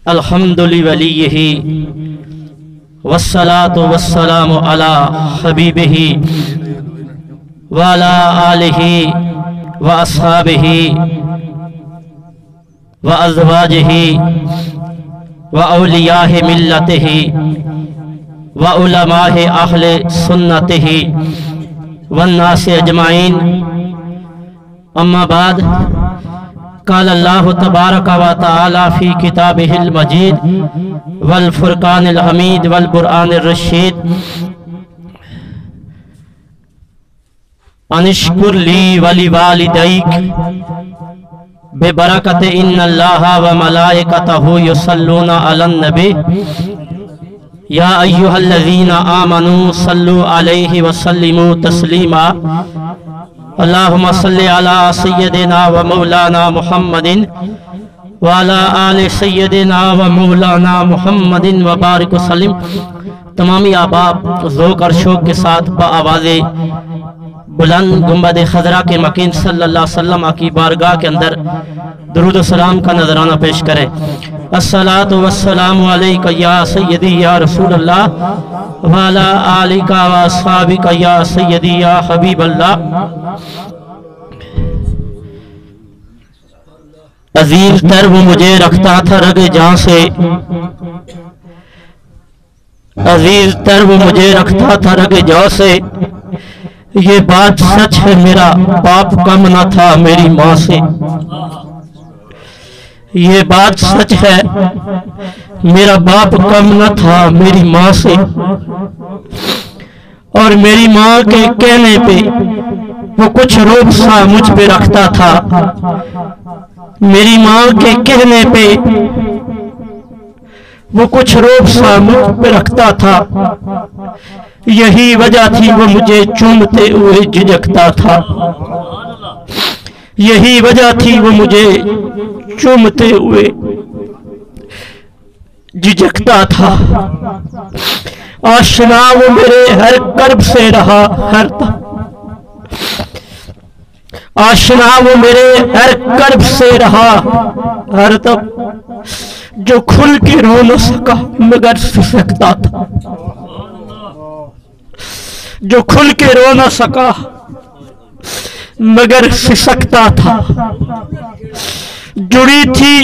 الحمد لولیہ والصلاة والسلام علی حبیبہ وعلی آلہ واصحابہ وازواجہ واولیاء ملتہ وعلماء اہل سنتہ والناس اجمعین. اما بعد، قال اللہ تبارک و تعالی فی کتابہ المجید والفرقان الحمید والقرآن الرشید انشکر لی ولوالدیک ببرکت ان اللہ وملائکتہ یصلون علی النبی یا ایہا الذین آمنوا صلوا علیہ وسلموا تسلیما. اللہم صلی علی سیدنا و مولانا محمد وعلی آل سیدنا و مولانا محمد وبارک وسلم. تمامی احباب ذوق اور شوق کے ساتھ بآواز بلند گنبد خضرا کے مکین صلی اللہ علیہ وسلم کی بارگاہ کے اندر درود و سلام کا نذرانہ پیش کرے. الصلاۃ والسلام علیکہ یا سیدی یا رسول اللہ وعلی آلک و اصحابک یا سیدی یا حبیب اللہ. عزیز تر وہ مجھے رکھتا تھا رگ جاں سے، عزیز تر وہ مجھے رکھتا تھا رگ جاں سے. یہ بات سچ ہے میرا باپ کم نہ تھا میری ماں سے. یہ بات سچ ہے میرا باپ کم نہ تھا میری ماں سے. اور میری ماں کے کہنے پہ وہ کچھ روب سا مجھ پہ رکھتا تھا. میری ماں کے کہنے پہ وہ کچھ روب سا مجھ پہ رکھتا تھا. یہی وجہ تھی وہ مجھے چومتے ہوئے جھجکتا تھا. یہی وجہ تھی وہ مجھے چومتے ہوئے جھجکتا تھا. آشنا وہ میرے ہر کرب سے رہا ہر دم، آشنا وہ میرے ہر کرب سے رہا ہر دم. جو کھل کے رو نہ سکا مگر سسکتا تھا، جو کھل کے رو نہ سکا مگر سسکتا تھا. جڑی تھی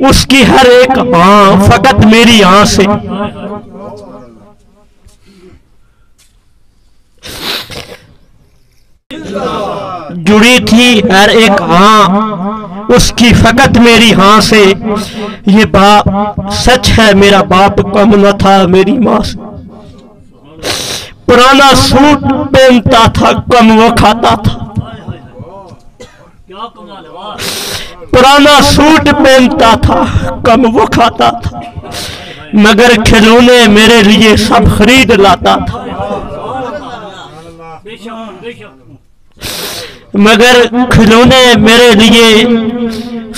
اس کی ہر ایک آنکھ فقط میری آنکھ سے. جڑی تھی ہر ایک آنکھ اس کی فقط میری ہاں سے. یہ بات سچ ہے میرا باپ کم نہ تھا میری ماں سے. پرانا سوٹ پہنتا تھا کم وہ کھاتا تھا، پرانا سوٹ پہنتا تھا کم وہ کھاتا تھا. مگر کھلونے میرے لیے سب خرید لاتا تھا، مگر کھلونے میرے لیے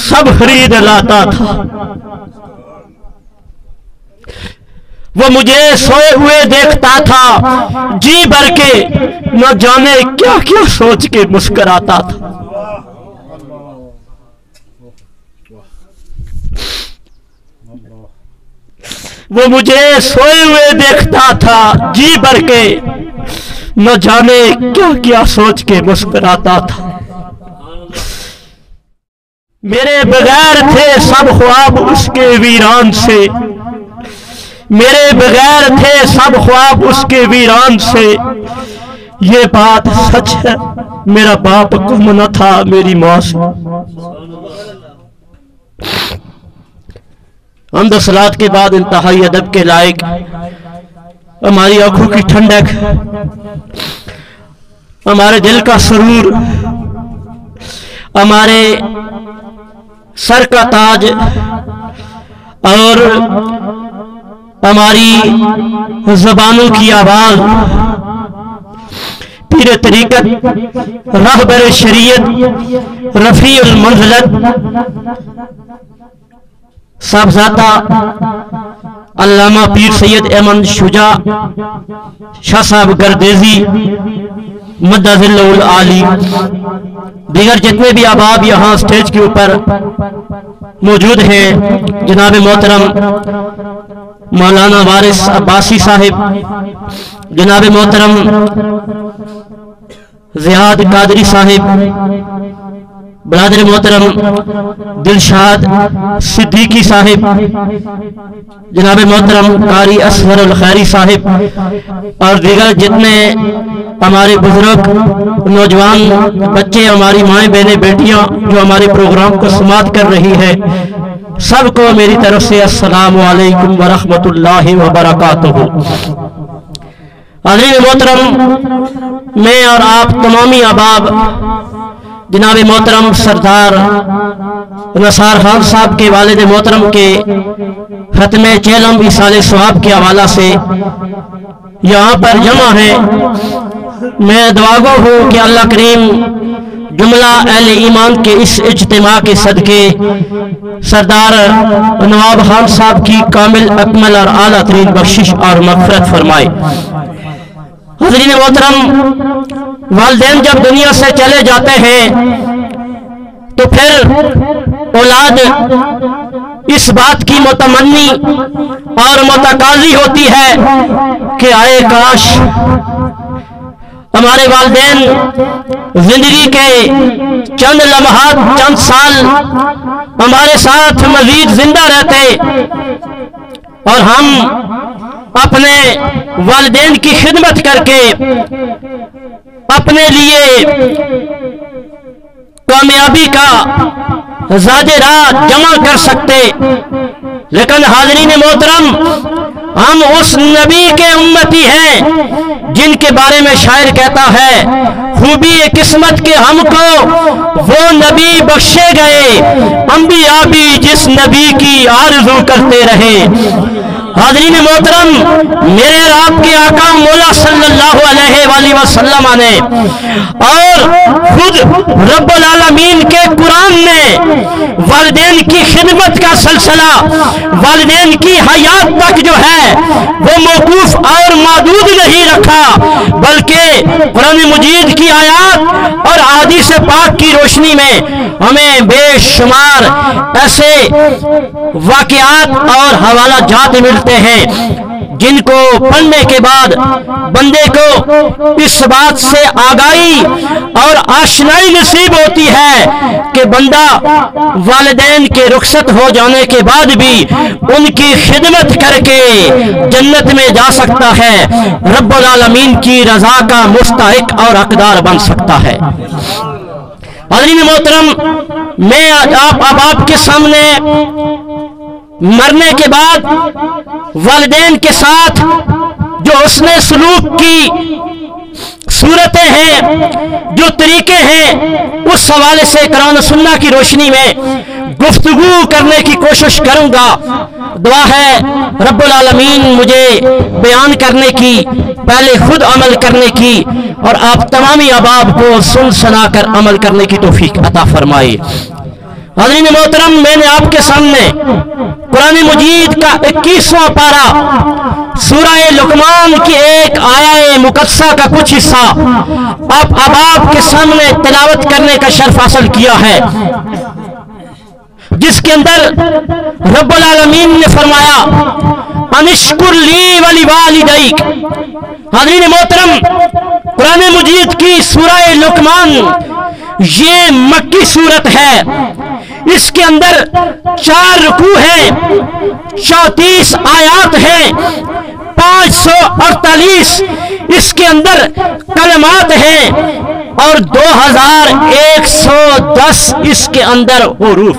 سب خرید لاتا تھا. وہ مجھے سوئے ہوئے دیکھتا تھا جی بھر کے، نہ جانے کیا کیا سوچ کے مسکراتا تھا. وہ مجھے سوئے ہوئے دیکھتا تھا جی بھر کے، نہ جانے کیا کیا سوچ کے مسکراتا تھا. میرے بغیر تھے سب خواب اس کے ویران سے، میرے بغیر تھے سب خواب اس کے ویران سے. یہ بات سچ ہے میرا باپ کم نہ تھا میری ماں سے. حمد و صلات کے بعد انتہائی ادب کے لائق ہماری آنکھوں کی ٹھنڈک، ہمارے دل کا سرور، ہمارے سر کا تاج اور ہماری زبانوں کی آواز، پیر طریقت، راہبر شریعت، رفیع المنزلت، صاحبزادہ علامہ پیر سید احمد شجاع شاہ صاحب گردیزی مدد اللہ العالی، دیگر جتنے بھی احباب یہاں سٹیج کے اوپر موجود ہیں جناب محترم مولانا وارث عباسی صاحب، جناب محترم زیاد قادری صاحب، برادر محترم دلشاد صدیقی صاحب، جناب محترم قاری اصغر الخیری صاحب، اور دیگر جتنے ہمارے بزرگ، نوجوان بچے، ہماری مائیں بہنیں بیٹیاں جو ہمارے پروگرام کو سماعت کر رہی ہے، سب کو میری طرف سے السلام علیکم ورحمۃ اللہ وبرکاتہ۔ حاضرین محترم، میں اور آپ تمامی احباب جناب محترم سردار نثار خان صاحب کے والد محترم کے ختم چہلم ایصال ثواب کے حوالہ سے یہاں پر جمع ہیں۔ میں دعا گو ہوں کہ اللہ کریم جملہ اہل ایمان کے اس اجتماع کے صدقے سردار نواب خان صاحب کی کامل اکمل اور اعلیٰ ترین بخشش اور مغفرت فرمائے۔ حضرین محترم، والدین جب دنیا سے چلے جاتے ہیں تو پھر اولاد اس بات کی متمنی اور متقاضی ہوتی ہے کہ آئے کاش ہمارے والدین زندگی کے چند لمحات، چند سال ہمارے ساتھ مزید زندہ رہتے اور ہم اپنے والدین کی خدمت کر کے اپنے لیے کامیابی کا زاد راہ جمع کر سکتے۔ لیکن حاضرین محترم، ہم اس نبی کے امتی ہیں جن کے بارے میں شاعر کہتا ہے، خوبی قسمت کے ہم کو وہ نبی بخشے گئے، انبیاء بھی جس نبی کی آرزو کرتے رہے۔ حاضرین محترم، میرے اور آپ کے آقا مولا صلی اللہ علیہ وآلہ وسلم نے اور خود رب العالمین کے قرآن نے والدین کی خدمت کا سلسلہ، والدین کی حیات تک جو ہے وہ موقوف اور محدود نہیں رکھا، بلکہ قرآن مجید کی آیات اور احادیث پاک کی روشنی میں ہمیں بے شمار ایسے واقعات اور حوالہ جات ملتے ہیں جن کو پڑھنے کے بعد بندے کو اس بات سے آگاہی اور آشنائی نصیب ہوتی ہے کہ بندہ والدین کے رخصت ہو جانے کے بعد بھی ان کی خدمت کر کے جنت میں جا سکتا ہے، رب العالمین کی رضا کا مستحق اور حقدار بن سکتا ہے۔ حاضرین محترم، میں آپ کے سامنے مرنے کے بعد والدین کے ساتھ جو حسن سلوک کی صورتیں ہیں، جو طریقے ہیں، اس حوالے سے قرآن و سنت کی روشنی میں گفتگو کرنے کی کوشش کروں گا۔ دعا ہے رب العالمین مجھے بیان کرنے کی، پہلے خود عمل کرنے کی، اور آپ تمامی احباب کو سن سنا کر عمل کرنے کی توفیق عطا فرمائے۔ حاضرین محترم، میں نے آپ کے سامنے قرآن مجید کا 21واں پارہ سورہ لقمان کی ایک آیہ مقدسہ کا کچھ حصہ آپ کے سامنے تلاوت کرنے کا شرف حاصل کیا ہے، جس کے اندر رب العالمین نے فرمایا انشکر لی ولی والدیک۔ حاضرین محترم، قرآن مجید کی سورہ لقمان یہ مکی سورت ہے، اس کے اندر 4 رکوع ہیں، 34 آیات ہیں، 548 اس کے اندر کلمات ہیں، اور 2110 اس کے اندر حروف۔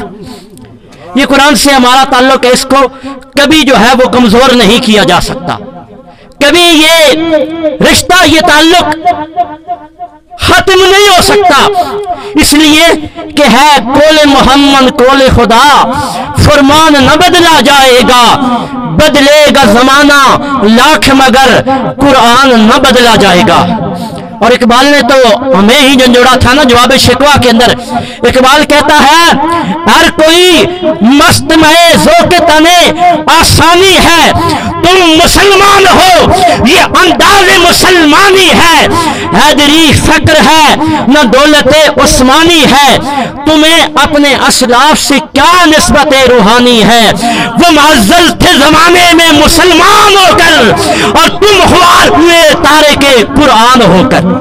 یہ قرآن سے ہمارا تعلق ہے، اس کو کبھی جو ہے وہ کمزور نہیں کیا جا سکتا، کبھی یہ رشتہ، یہ تعلق ختم نہیں ہو سکتا، اس لیے کہ ہے قول محمد قول خدا، فرمان نہ بدلا جائے گا، بدلے گا زمانہ لاکھ مگر قرآن نہ بدلا جائے گا۔ اور اقبال نے تو ہمیں ہی جھنجھوڑا تھا نا جواب شکوا کے اندر. اقبال کہتا ہے ہر کوئی مست میں ذوق تنے آسانی ہے, تم مسلمان ہو یہ انداز مسلمانی ہے, حیدری فکر ہے نہ دولت عثمانی ہے, تمہیں اپنے اسلاف سے کیا نسبت روحانی ہے, وہ معزز تھے زمانے میں مسلمان ہو کر اور تم خوار ہوئے تارے کے قرآن ہو کر.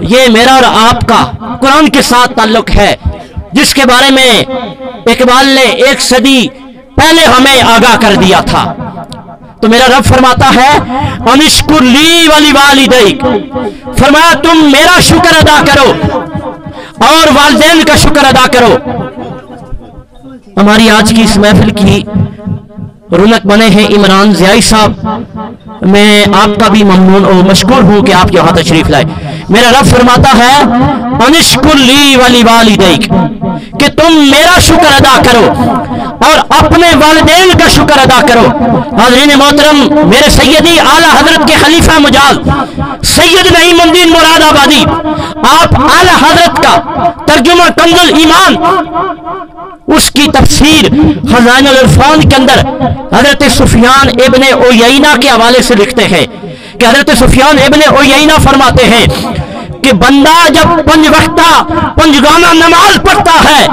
یہ میرا اور آپ کا قرآن کے ساتھ تعلق ہے جس کے بارے میں اقبال نے 1 صدی پہلے ہمیں آگاہ کر دیا تھا. تو میرا رب فرماتا ہے انشکر لی ولی والدیک, فرمایا تم میرا شکر ادا کرو اور والدین کا شکر ادا کرو. ہماری آج کی اس محفل کی رونق بنے ہیں عمران ضیائی صاحب, میں آپ کا بھی ممنون اور مشکور ہوں کہ آپ یہاں تشریف لائے. میرا رب فرماتا ہے انشکر لی ولی والدیک, کہ تم میرا شکر ادا کرو اور اپنے والدین کا شکر ادا کرو. حاضرین محترم, میرے سیدی اعلیٰ حضرت کے خلیفہ مجاز سید نعیم الدین مراد آبادی, آپ اعلیٰ حضرت کا ترجمہ کنز الایمان, اس کی تفسیر خزائن العرفان کے اندر حضرت سفیان ابن عیینہ کے حوالے سے لکھتے ہیں کہ حضرت سفیان ابن عیینہ فرماتے ہیں کہ بندہ جب 5 وقتہ 5 گانا نماز پڑھتا ہے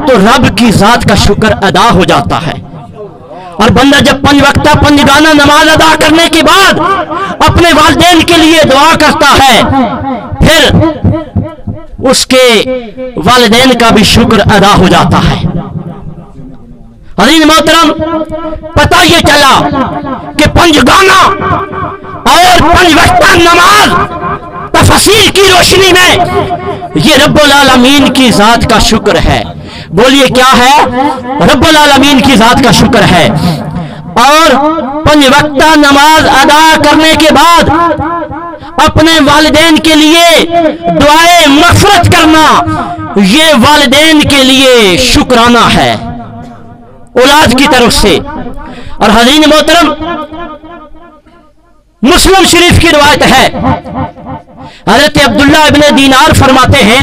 تو رب کی ذات کا شکر ادا ہو جاتا ہے, اور بندہ جب 5 وقتہ 5 گانا نماز ادا کرنے کے بعد اپنے والدین کے لیے دعا کرتا ہے پھر اس کے والدین کا بھی شکر ادا ہو جاتا ہے. حضرین محترم, پتہ یہ چلا کہ 5 گانا اور 5 وقتہ نماز تفسیر کی روشنی میں یہ رب العالمین کی ذات کا شکر ہے. بولیے کیا ہے؟ رب العالمین کی ذات کا شکر ہے. اور 5 وقتہ نماز ادا کرنے کے بعد اپنے والدین کے لیے دعائے مغفرت کرنا یہ والدین کے لیے شکرانہ ہے اولاد کی طرف سے. اور حضرین محترم, مسلم شریف کی روایت ہے, حضرت عبداللہ ابن دینار فرماتے ہیں,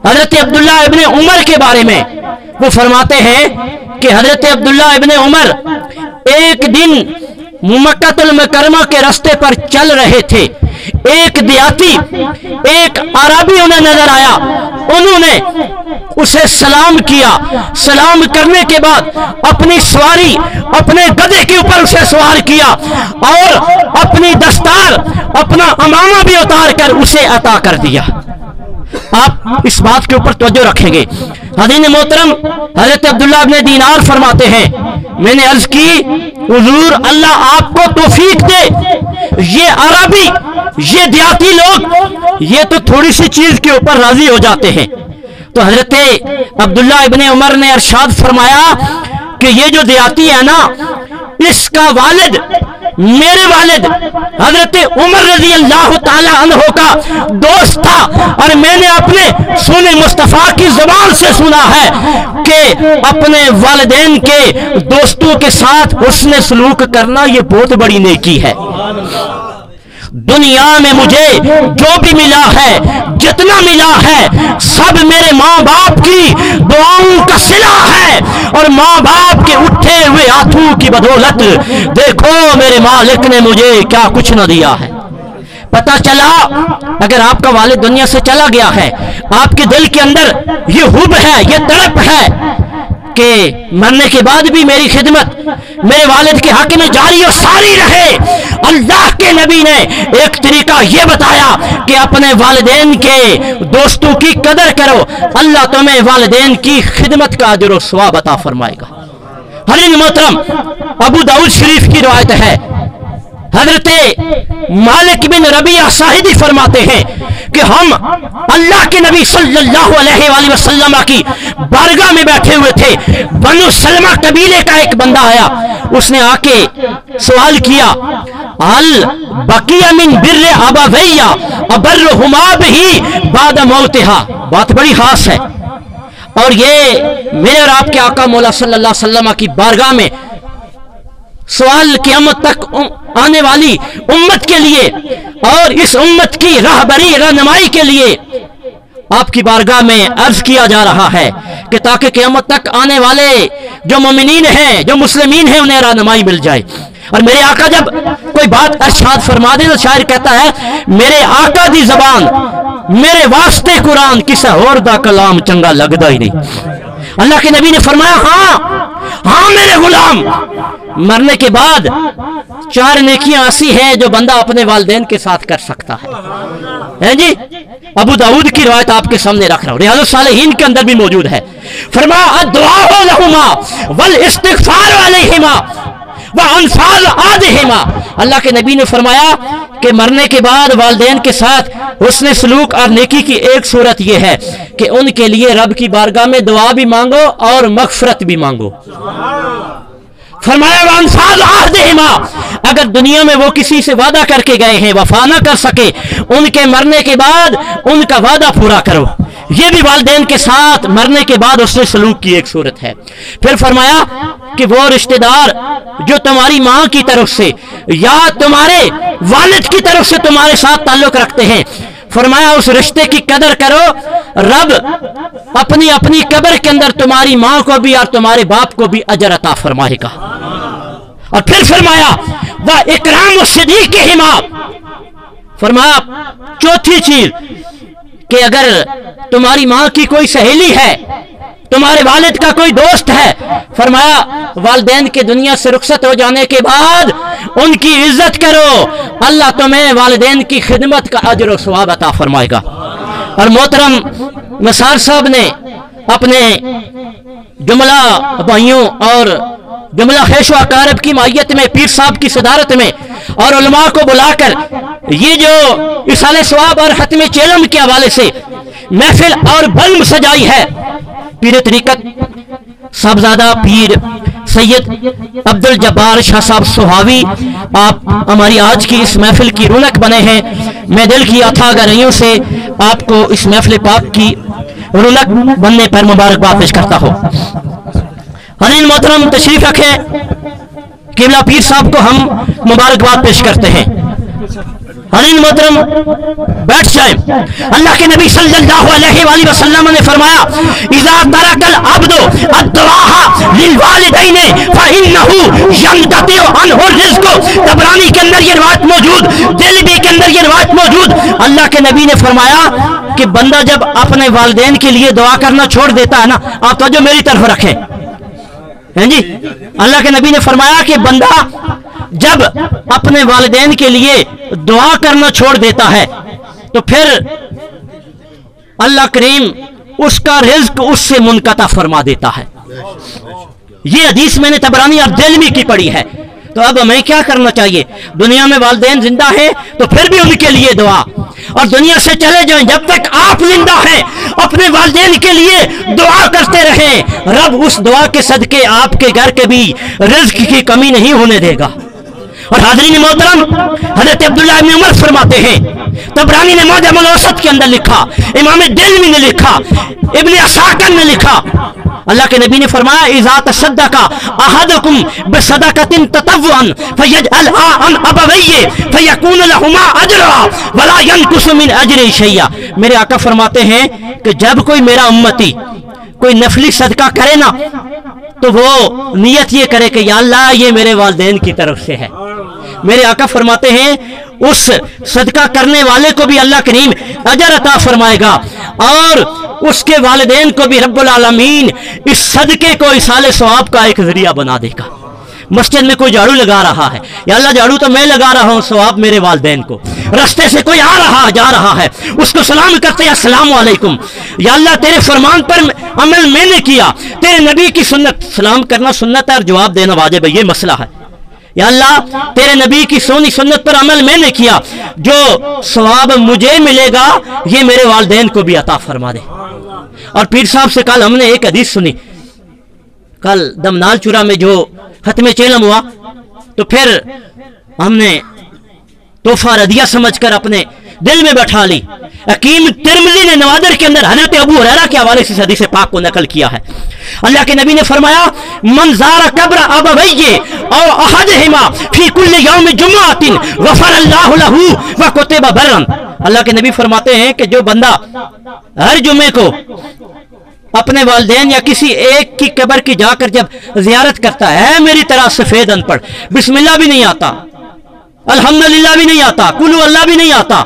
حضرت عبداللہ ابن عمر کے بارے میں وہ فرماتے ہیں کہ حضرت عبداللہ ابن عمر ایک دن مکہ المکرمہ کے راستے پر چل رہے تھے. ایک دیہاتی, ایک عربی انہیں نظر آیا, انہوں نے اسے سلام کیا. سلام کرنے کے بعد اپنی سواری اپنے گدھے کے اوپر اسے سوار کیا اور اپنی دستار اپنا امامہ بھی اتار کر اسے عطا کر دیا. آپ اس بات کے اوپر توجہ رکھیں گے. حضرین محترم, حضرت عبداللہ ابن دینار فرماتے ہیں میں نے عرض کی حضور اللہ آپ کو توفیق دے, یہ عربی یہ دیہاتی لوگ یہ تو تھوڑی سی چیز کے اوپر راضی ہو جاتے ہیں. تو حضرت عبداللہ ابن عمر نے ارشاد فرمایا کہ یہ جو دیہاتی ہے نا, اس کا والد میرے والد حضرت عمر رضی اللہ تعالی عنہ کا دوست تھا, اور میں نے اپنے سونے مصطفیٰ کی زبان سے سنا ہے کہ اپنے والدین کے دوستوں کے ساتھ حسن سلوک کرنا یہ بہت بڑی نیکی ہے. دنیا میں مجھے جو بھی ملا ہے جتنا ملا ہے سب میرے ماں باپ کی دعاؤں کا صلہ ہے, اور ماں باپ کے اٹھے ہوئے ہاتھوں کی بدولت دیکھو میرے مالک نے مجھے کیا کچھ نہ دیا ہے. پتہ چلا اگر آپ کا والد دنیا سے چلا گیا ہے, آپ کے دل کے اندر یہ حب ہے, یہ تڑپ ہے کہ مرنے کے بعد بھی میری خدمت میرے والد کے حق میں جاری اور ساری رہے. اللہ کے نبی نے ایک طریقہ یہ بتایا کہ اپنے والدین کے دوستوں کی قدر کرو, اللہ تمہیں والدین کی خدمت کا اجر و ثواب عطا فرمائے گا. حضرت محترم, ابو داؤد شریف کی روایت ہے, حضرت مالک بن ربیعہ صاحبی فرماتے ہیں کہ ہم اللہ کے نبی صلی اللہ علیہ وآلہ وسلم کی بارگاہ میں بیٹھے ہوئے تھے. بنو سلمہ قبیلے کا ایک بندہ آیا, اس نے آ کے سوال کیا ہل بقی من بر ابویہ ابرہما بہ بعد موتہا. بات بڑی خاص ہے, اور یہ میرے اور آپ کے آقا مولا صلی اللہ علیہ وسلم کی بارگاہ میں सवाल क़यामत तक आने वाली उम्मत के लिए और इस उम्मत की रहबरी रहनुमाई के लिए आपकी बारगाह में अर्ज किया जा रहा है कि ताकि क़यामत तक आने वाले जो मोमिनीन हैं, जो मुस्लिमीन हैं, उन्हें रहनुमाई मिल जाए। और मेरे आका जब कोई बात अरशाद फरमा दे तो शायर कहता है, मेरे आका दी जबान मेरे वास्ते कुरान किसी होर दा कलाम चंगा लगदा ही नहीं। अल्लाह के नबी ने फरमाया, हाँ मेरे गुलाम, मरने के बाद 4 नेकियां ऐसी हैं जो बंदा अपने वालिदैन के साथ कर सकता है जी। अबू दाऊद की रिवायत आपके सामने रख रहा हूं, रियाजुस सालिहीन के अंदर भी मौजूद है। फरमाया, अद्दुआ लहुमा वल इस्तिगफार अलैहिमा व अनफाल आदिहिमा। अल्लाह के नबी ने फरमाया कि मरने के बाद वालिदैन के साथ हुस्न सलूक और नेकी की एक सूरत यह है कि उनके लिए रब की बारगाह में दुआ भी मांगो और मगफरत भी मांगो। फरमाया, अनफाल आदिहिमा, अगर दुनिया में वो किसी से वादा करके गए हैं, वफा ना कर सके, उनके मरने के बाद उनका वादा पूरा करो। ये भी वालिदैन के साथ मरने के बाद उसने सलूक की एक सूरत है। फिर फरमाया कि वो रिश्तेदार जो तुम्हारी माँ की तरफ से या तुम्हारे वालिद की तरफ से तुम्हारे साथ ताल्लुक रखते हैं, फरमाया उस रिश्ते की कदर करो, रब अपनी अपनी कब्र के अंदर तुम्हारी माँ को भी और तुम्हारे बाप को भी अजर अता फरमाएगा। और फिर फरमाया, वह इकराम सिद्दीक़ हिमा, फरमाया चौथी चीज कि अगर तुम्हारी माँ की कोई सहेली है, तुम्हारे वालिद का कोई दोस्त है, फरमाया वालिदैन के दुनिया से रुखसत हो जाने के बाद उनकी इज्जत करो, अल्लाह तुम्हें वालिदैन की खिदमत का अजर और सवाब अता फरमाएगा। और मोहतरम नसार साहब ने अपने जुमला भाइयों और जुमला खेशो अकारब की मायत में पीर साहब की सदारत में और उलमा को बुलाकर ये जो इसाले सवाब और खत्म चेलम के हवाले से महफिल और बल्म सजाई है, पीर तरीकत साहबजादा पीर सैयद अब्दुल जब्बार शाह साहब सुहावी, आप हमारी आज की इस महफिल की रौनक बने हैं। मैं दिल की अथाह गहराइयों से आपको इस महफिल पाक की रौनक बनने पर मुबारकबाद पेश करता हूँ। हरीन मोहतरम तशरीफ रखें, किबला पीर साहब को हम मुबारकबाद पेश करते हैं। हरीन मोहतरम बैठ जाए। अल्लाह के नबी सल्लल्लाहु अलैहि वसल्लम ने फरमाया, इज़ा तरकल अब्दु अद्दुआ लिल वालिदैन फइन्नहु यंतति अनहु रिज़्क़ु। तबरानी के अंदर ये रिवायत मौजूद, दिलबी के अंदर ये रिवायत मौजूद। अल्लाह के नबी ने फरमाया कि बंदा जब अपने वालिदैन के लिए दुआ करना छोड़ देता है ना, आप तो जो मेरी तरफ रखें हैं जी। अल्लाह के नबी ने फरमाया कि बंदा जब अपने वालिदैन के लिए दुआ करना छोड़ देता है तो फिर अल्लाह करीम उसका रिज़्क उससे मुनक़ता फरमा देता है। ये हदीस मैंने तबरानी और दिलमी की पढ़ी है। तो अब हमें क्या करना चाहिए? दुनिया में वालिदैन जिंदा है तो फिर भी उनके लिए दुआ, और दुनिया से चले जाएं जब तक आप जिंदा हैं अपने वालिदैन के लिए दुआ करते रहें। रब उस दुआ के सदके आपके घर के भी रिज़्क की कमी नहीं होने देगा। और हाज़रीन मोहतरम, हज़रत अब्दुल्लाह इब्न उमर फरमाते हैं, तबरानी ने मुअज्जमुल औसत के अंदर लिखा, इमाम दिलमी ने लिखा, इब्न असाकिर ने लिखा, अल्लाह के नबी ने फरमाया, इज़ा तसद्दक़ा अहदुकुम बिसदक़तिन ततव्वुअन फयजअलहा अन अबवैहि फयकूनु लहुमा अजरुहा वला यनकुसु मिन अजरिही शैआ। मेरे आका फरमाते हैं कि जब कोई मेरा उम्मती कोई नफली सदका करे ना तो वो नियत ये करे कि या अल्लाह ये मेरे वालिदैन की तरफ से है। मेरे आका फरमाते हैं उस सदका करने वाले को भी अल्लाह करीम अजर अता फरमाएगा और उसके वालिदैन को भी रब्बुल आलमीन इस सदके को इसाले सवाब का एक जरिया बना देगा। मस्जिद में कोई झाड़ू लगा रहा है, या अल्लाह झाड़ू तो मैं लगा रहा हूँ, सवाब मेरे वालिदैन को। रास्ते से कोई आ रहा जा रहा है, उसको सलाम करते हैं अस्सलाम वालेकुम, या अल्लाह तेरे फरमान पर अमल मैंने किया, तेरे नबी की सुन्नत, सलाम करना सुन्नत है और जवाब देना वाजिब है, ये मसला है। या अल्लाह तेरे नबी की सोनी सुन्नत पर अमल मैंने किया, जो सवाब मुझे मिलेगा ये मेरे वालिदैन को भी अता फरमा दे। और पीर साहब से कल हमने एक हदीस सुनी, कल दमनाल चूरा में जो खत्म चेलम हुआ, तो फिर हमने तोहफा रदिया समझकर अपने दिल में बैठा ली। हकीम तिरमिज़ी ने नवादिर के अंदर हज़रत अबू हुरैरा के हवाले से हदीस पाक को नकल किया है। अल्लाह के नबी ने फरमाया, मन ज़ारा कब्र अबवैहि और अहदहिमा फी कुल्लि यौम जुमुअतिन गफ़रल्लाहु लहू व कुतिबा बर्रन। अल्लाह के नबी फरमाते हैं कि जो बंदा हर जुमे को अपने वालिदैन या किसी एक की कब्र की जाकर जब ज़ियारत करता है, मेरी तरह सफेद अनपढ़, बिस्मिल्लाह भी नहीं आता, अल्हम्दुलिल्लाह भी नहीं आता, कुलू अल्लाह भी नहीं आता,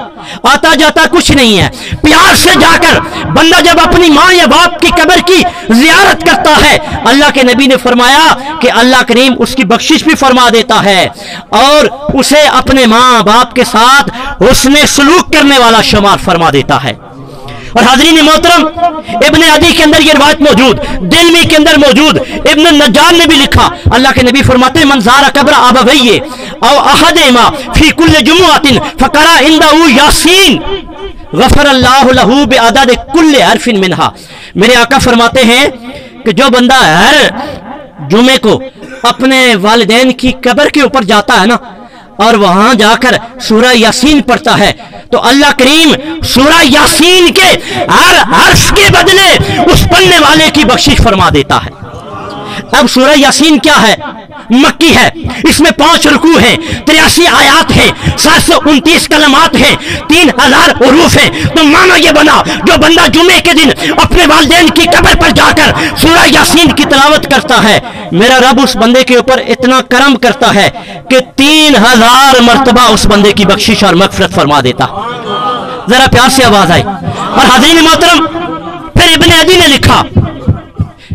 आता जाता कुछ नहीं है, प्यार से जाकर बंदा जब अपनी माँ या बाप की कब्र की ज़ियारत करता है, अल्लाह के नबी ने फरमाया कि अल्लाह करीम उसकी बख्शिश भी फरमा देता है और उसे अपने माँ बाप के साथ हुस्ने सलूक करने वाला शुमार फरमा देता है। और हाज़रीन मोहतरम, इब्न अदी के अंदर ये रिवायत मौजूद, दिलमी के अंदर मौजूद, इब्न नज्जार ने भी लिखा, अल्लाह के नबी फरमाते हैं, मन ज़ारा कब्र अबवैहि औ अहदिहिमा फी कुल्लि जुमुअतिन फक़रा इंदहु यासीन गफ़रल्लाहु लहू बिअदद कुल्लि हर्फिन मिनहा। मेरे आका फरमाते हैं कि जो बंदा हर जुमे को अपने वालिदैन की कब्र के ऊपर जाता है ना और वहां जाकर सूरह यासीन पढ़ता है, तो अल्लाह करीम सूरह यासीन के हर हर्फ के बदले उस पढ़ने वाले की बख्शिश फरमा देता है। अब सूरह यासीन क्या है? मक्की है, इसमें 5 रुकू हैं, 83 आयात हैं, 729 कलमात हैं, 3000 उरूफ हैं। तो मानो ये बना, जो बंदा जुमे के दिन अपने वालिदैन की कब्र पर जाकर सूरह यासीन की तिलावत करता है, मेरा रब उस बंदे के ऊपर इतना करम करता है कि 3000 मर्तबा उस बंदे की बख्शिश और मगफिरत फरमा देता। जरा प्यार से आवाज आई। और हाज़रीन मोहतरम, फिर इब्न अदी ने लिखा,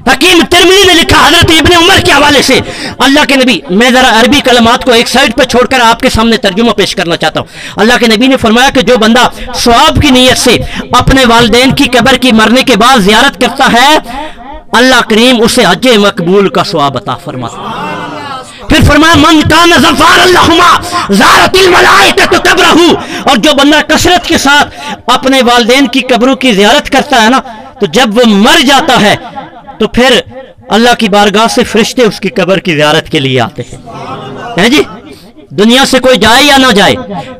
हकीम तिरमिज़ी ने लिखा हजरत इब्न उमर के हवाले से, अल्लाह के नबी, मैं जरा अरबी कलमात को एक साइड पर छोड़कर आपके सामने तर्जुमा पेश करना चाहता हूँ। अल्लाह के नबी ने फरमाया कि जो बंदा सवाब की नीयत से अपने वालिदैन की कब्र की मरने के बाद ज़ियारत करता है, अल्लाह करीम उसे हज मकबूल का सवाब अता फरमाता है। फिर फरमाया, मन कान ज़फ़ारल्लाहुमा ज़ारतिल मलाइकतु कब्रहू। और जो बंदा कसरत के साथ अपने वालिदैन की कब्रों की ज़ियारत करता है ना, तो जब वो मर जाता है तो फिर अल्लाह की बारगाह से फरिश्ते उसकी कब्र की ज़ियारत के लिए आते हैं जी। दुनिया से कोई जाए या ना जाए,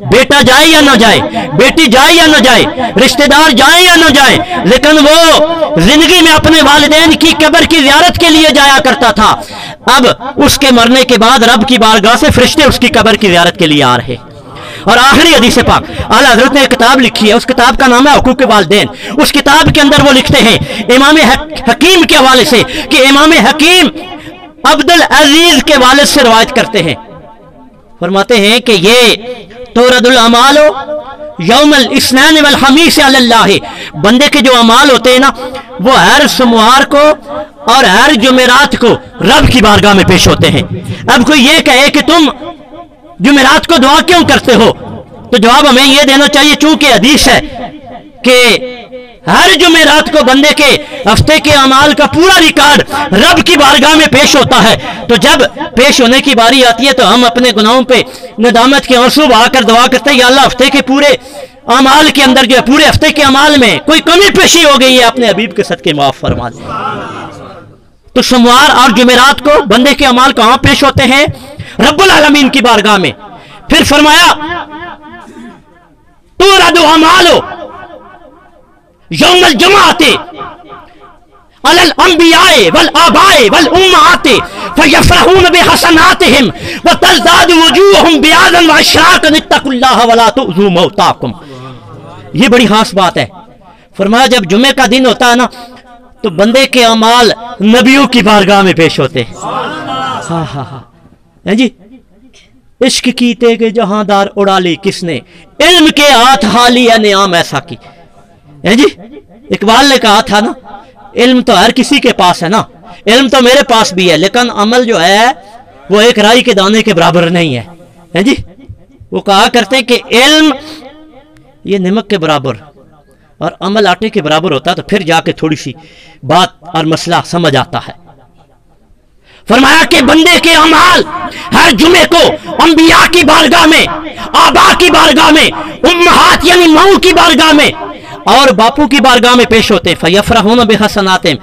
बेटा जाए या ना जाए, बेटी जाए या ना जाए, रिश्तेदार जाए या ना जाए, लेकिन वो जिंदगी में अपने वालिदैन की कब्र की ज़ियारत के लिए जाया करता था। अब उसके मरने के बाद रब की बारगाह से फरिश्ते उसकी कब्र की ज़ियारत के लिए आ रहे। और आखिरी हदीस पाक, आला हज़रत ने एक किताब लिखी है, उस किताब का नाम है हुकूक वालिदैन। उस किताब के अंदर वो लिखते हैं इमाम हकीम के हवाले से कि इमाम हकीम अब्दुल अजीज के वालिद से रवायत करते हैं, फरमाते हैं कि ये तुरदुल अमालो यौमल इस्नान वल खमीस अलल्लाह, बंदे के जो अमाल होते हैं ना, वो हर सोमवार को और हर जुमेरात को रब की बारगाह में पेश होते हैं। अब कोई ये कहे कि तुम जुमेरात को दुआ क्यों करते हो, तो जवाब हमें यह देना चाहिए, चूंकि हदीस है कि हर जुमेरात को बंदे के हफ्ते के अमाल का पूरा रिकॉर्ड रब की बारगाह में पेश होता है। तो जब पेश होने की बारी आती है तो हम अपने गुनाहों पे नदामत के आंसू बहाकर दुआ करते हैं, या अल्लाह हफ्ते के पूरे अमाल के अंदर जो है, पूरे हफ्ते के अमाल में कोई कमी पेशी हो गई है, अपने हबीब के सदके माफ फरमा दे। तो सोमवार और जुमेरात को बंदे के अमाल कहां पेश होते हैं? रब्बुल आलमीन की बारगाह में। फिर फरमाया, तुरदु अमालो यौमल जुमुअते अलल अंबियाए वल आबाए वल उम्माते फयफरहून बिहसनातिहिम व तज़दादु वजूहुहुम बियादन व इशराकन इत्तकुल्लाह वला तुज़ू मौताकुम। ये बड़ी खास बात है। फरमाया, जब जुमे का दिन होता है ना, तो बंदे के अमाल नबियों की बारगाह में पेश होते हैं। हाँ हाँ हाँ है जी। इश्क कीते के जहांदार उड़ा ली किसने, इल्म के हाथ हाली है नियाम ऐसा की, है जी। इकबाल ने कहा था ना, इल्म तो हर किसी के पास है ना, इल्म तो मेरे पास भी है, लेकिन अमल जो है वो एक राई के दाने के बराबर नहीं है जी। वो कहा करते हैं कि इल्म ये नमक के बराबर और अमल आटे के बराबर होता है, तो फिर जाके थोड़ी सी बात और मसला समझ आता है। फरमाया कि बंदे के अमाल हर जुमे को अंबिया की बारगाह में, आबा की बारगाह में, उम्महात यानी माओ की बारगाह में और बापू की बारगाह में पेश होते हैं। फयफरहून बिहसनातिहिम।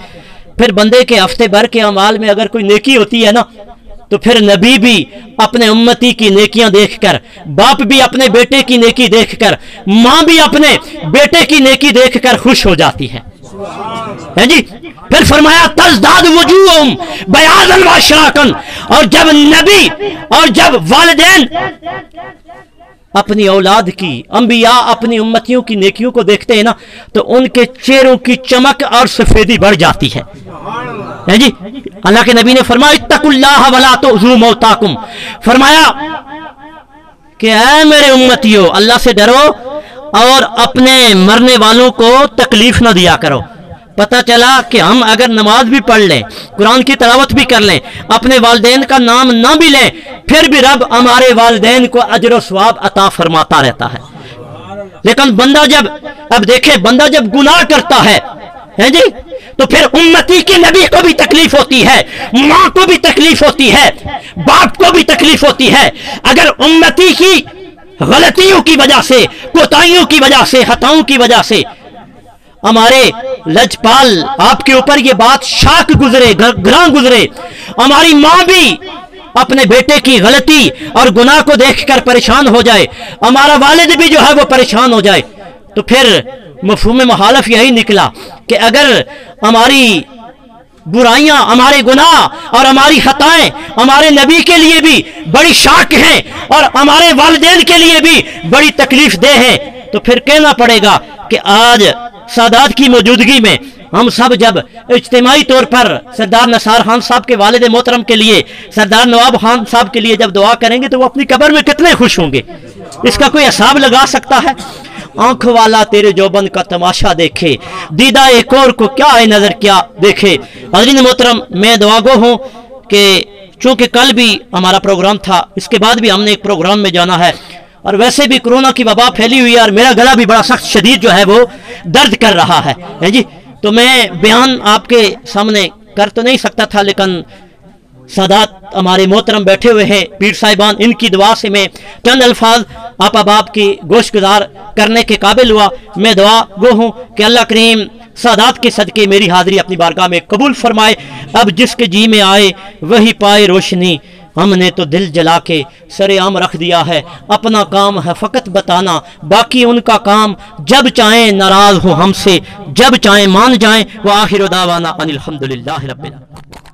फिर बंदे के हफ्ते भर के अमाल में अगर कोई नेकी होती है ना, तो फिर नबी भी अपने उम्मती की नेकियां देखकर, बाप भी अपने बेटे की नेकी देखकर, माँ भी अपने बेटे की नेकी देखकर खुश हो जाती है जी। फिर फरमाया तज़दाद वजूहुम बयाज़न व इशराक़न, और जब नबी और जब वालिदैन अपनी औलाद की, अंबिया अपनी उम्मतियों की नेकियों को देखते हैं ना, तो उनके चेहरों की चमक और सफेदी बढ़ जाती है जी। अल्लाह के नबी ने फरमाया इत्तकुल्लाह वला तुज़ू मौताकुम, फरमाया कि ऐ मेरे उम्मतियों, अल्लाह से डरो और अपने मरने वालों को तकलीफ ना दिया करो। पता चला कि हम अगर नमाज भी पढ़ लें, कुरान की तिलावत भी कर लें, अपने वालिदैन का नाम ना भी लें, फिर भी रब हमारे वालिदैन को अजर व सवाब अता फरमाता रहता है। लेकिन बंदा जब, अब देखे, बंदा जब गुनाह करता है जी, तो फिर उम्मती के नबी को भी तकलीफ होती है, माँ को भी तकलीफ होती है, बाप को भी तकलीफ होती है। अगर उम्मती की गलतियों की वजह से, कोताहियों की वजह से, खताओं की वजह से हमारे लजपाल आपके ऊपर ये बात शाक गुजरे, ग्रां गुजरे, हमारी माँ भी अपने बेटे की गलती और गुनाह को देखकर परेशान हो जाए, हमारा वालिद भी जो है वो परेशान हो जाए, तो फिर मफ़हूम मुखालफ यही निकला कि अगर हमारी बुराइयां, हमारे गुनाह और हमारी खताएं हमारे नबी के लिए भी बड़ी शाक हैं और हमारे वालिदैन के लिए भी बड़ी तकलीफ दे हैं, तो फिर कहना पड़ेगा कि आज सादात की मौजूदगी में हम सब जब इज्तिमाई तौर पर सरदार निसार खान साहब के वालिद मोहतरम के लिए, सरदार नवाब खान साहब के लिए जब दुआ करेंगे तो वो अपनी कब्र में कितने खुश होंगे, इसका कोई हिसाब लगा सकता है? आंख वाला तेरे जोबन का तमाशा देखे, दीदा एक और को क्या है नजर क्या देखे। हज़रीन मोहतरम, मैं दुआगो हूँ कि चूँकि कल भी हमारा प्रोग्राम था, इसके बाद भी हमने एक प्रोग्राम में जाना है, और वैसे भी कोरोना की वबा फैली हुई है और मेरा गला भी बड़ा सख्त शदीद जो है वो दर्द कर रहा है जी। तो मैं बयान आपके सामने कर तो नहीं सकता था, लेकिन सादात हमारे मोहतरम बैठे हुए हैं, पीर साहिबान, इनकी दुआ से मैं चंद अल्फाज आप अबाब की गोशगुजार करने के काबिल हुआ। मैं दुआ गो हूँ कि अल्लाह करीम सादात के सदके मेरी हाज़िरी अपनी बारगाह में कबूल फरमाए। अब जिसके जी में आए वही पाए रोशनी, हमने तो दिल जला के सरेआम रख दिया है, अपना काम है फ़कत बताना, बाकी उनका काम जब चाहें नाराज़ हो हमसे, जब चाहें मान जाएं। व आखिर दावाना अनिल हम्दुलिल्लाहि रब्बिल आलमीन।